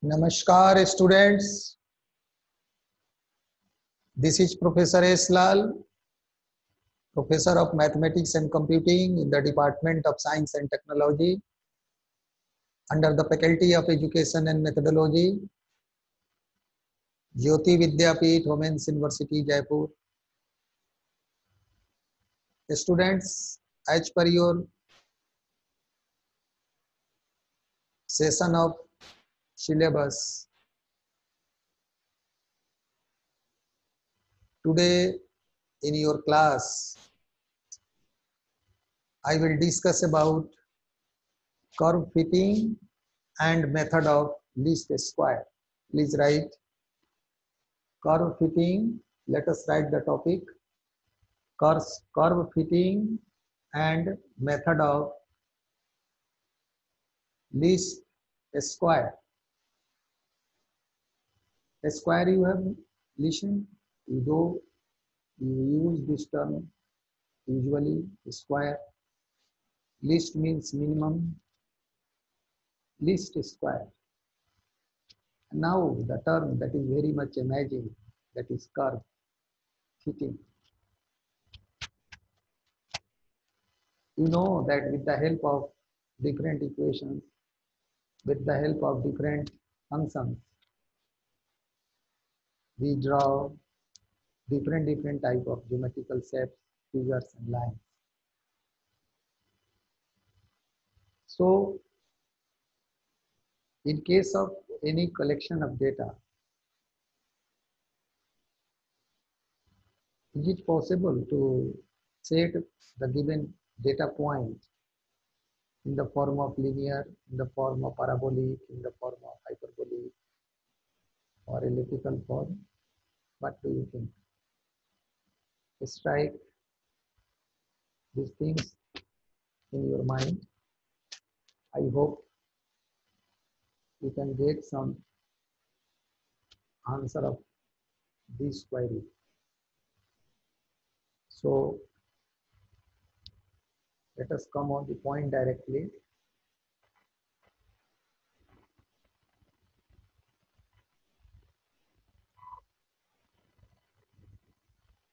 Namaskar students, this is Professor S. Lal, Professor of Mathematics and Computing in the Department of Science and Technology under the Faculty of Education and Methodology, Jyoti Vidyapeeth, Women's University, Jaipur. Students, as per your session of syllabus, today in your class, I will discuss about curve fitting and method of least square. Please write curve fitting. Let us write the topic curve fitting and method of least square. Square you have listened, though you use this term usually square. Least means minimum, least square. Now the term that is very much amazing, that is curve fitting. You know that with the help of different equations, with the help of different functions, we draw different type of geometrical shapes, figures and lines. So in case of any collection of data, is it possible to set the given data point in the form of linear, in the form of parabolic, in the form of hyperbolic or elliptical form? What do you think? Strike these things in your mind. I hope you can get some answer of this query. So let us come on the point directly.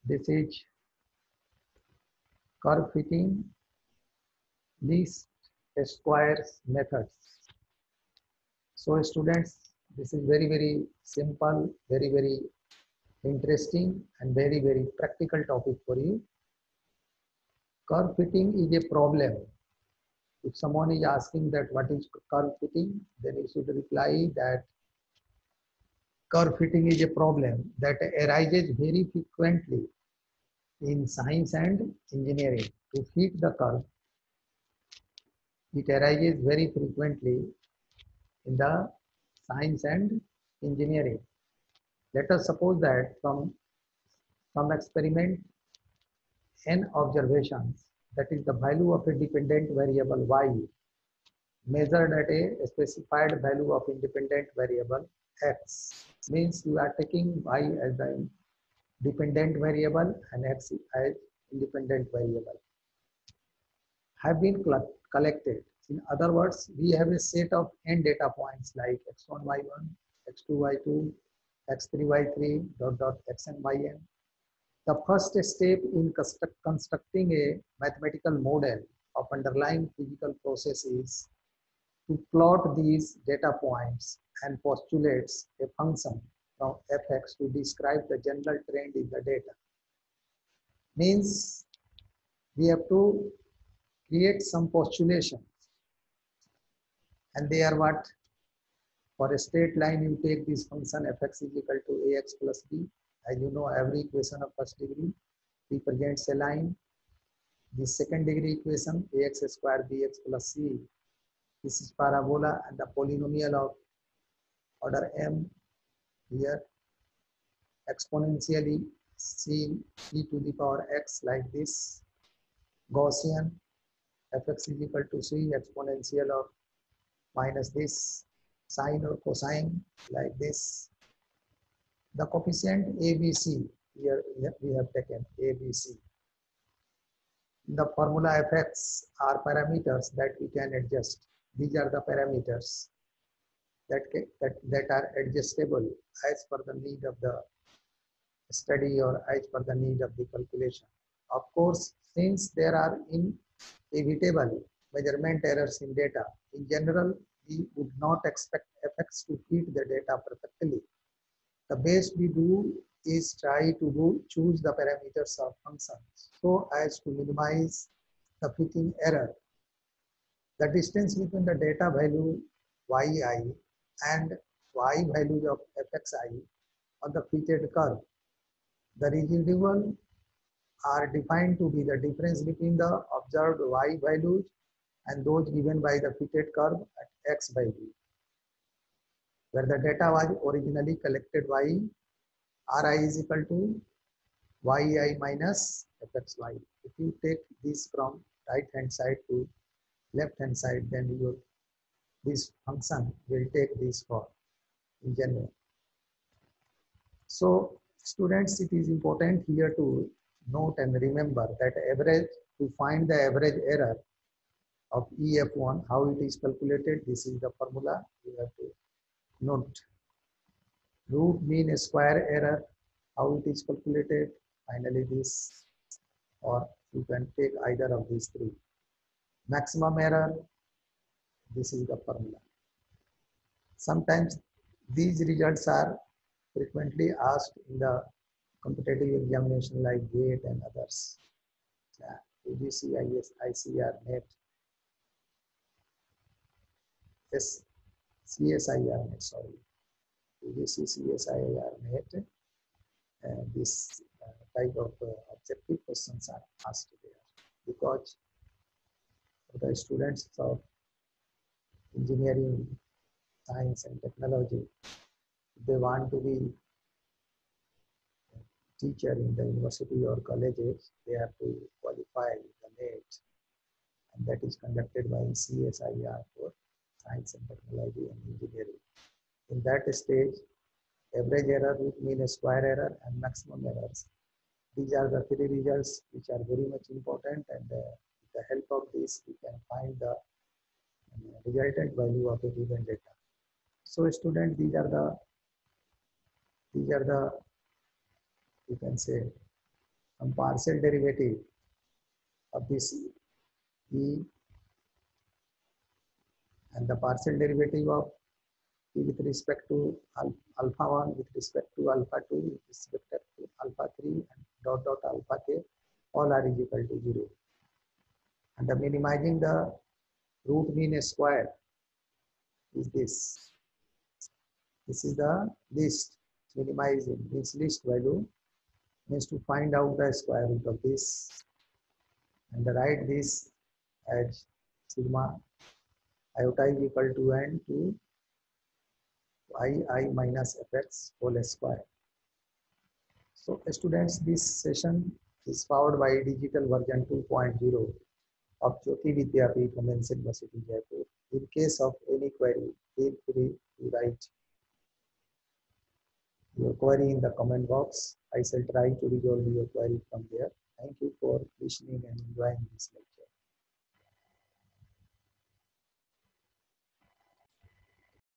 This is curve fitting least squares methods. So students, this is very simple, very interesting and very practical topic for you. Curve fitting is a problem. If someone is asking that what is curve fitting, then you should reply that curve fitting is a problem that arises very frequently in science and engineering. To fit the curve, it arises very frequently in the science and engineering. Let us suppose that from some experiment n observations, that is the value of a dependent variable y measured at a specified value of independent variable x, means you are taking y as the dependent variable and x as independent variable, have been collected. In other words, we have a set of n data points like x1, y1, x2, y2, x3, y3, xn, yn. The first step in constructing a mathematical model of underlying physical process is to plot these data points and postulates a function from fx to describe the general trend in the data. Means we have to create some postulations, and they are what? For a straight line, you take this function fx is equal to ax plus b. As you know, every equation of first degree represents a line. The second degree equation ax square bx plus c, this is parabola and the polynomial of order m here, exponentially c e to the power x like this, Gaussian fx is equal to c exponential of minus this, sine or cosine like this. The coefficient ABC, here we have taken ABC. The formula fx are parameters that we can adjust. These are the parameters that are adjustable as per the need of the study or as per the need of the calculation. Of course, since there are inevitable measurement errors in data, in general, we would not expect FX to fit the data perfectly. The best we do is try to choose the parameters of functions so as to minimize the fitting error. The distance between the data value yi and y values of fxi on the fitted curve. The residual are defined to be the difference between the observed y values and those given by the fitted curve at x value. Where the data was originally collected by ri is equal to yi minus fxy. If you take this from right hand side to left hand side, then this function will take this form in general. So students, it is important here to note and remember that average, to find the average error of EF1, how it is calculated, this is the formula you have to note. Root mean square error, how it is calculated, finally this, or you can take either of these three. Maximum error, this is the formula. Sometimes these results are frequently asked in the competitive examination like GATE and others. UGC, ICR, NET, CSIR, NET, sorry. UGC, CSIR, NET, this type of objective questions are asked there because for the students of engineering, science and technology, they want to be teacher in the university or colleges, they have to qualify the NET, and that is conducted by CSIR for science and technology and engineering. In that stage, average error, root mean square error and maximum errors. These are the three results which are very much important, and with the help of this, we can find the resultant value of a given data. So students, these are the you can say some partial derivative of this E, and the partial derivative of E with respect to alpha 1, with respect to alpha 2, with respect to alpha 3, and dot dot alpha k, all are is equal to 0. And the minimizing the root mean square is this. This is the least. Minimizing means least value, means to find out the square root of this, and write this as sigma iota is equal to n to I minus fx whole square. So students, this session is powered by digital version 2.0 of Jyoti Vidyapeeth Women's University, Jaipur. In case of any query, feel free to write your query in the comment box. I shall try to resolve your query from there. Thank you for listening and enjoying this lecture.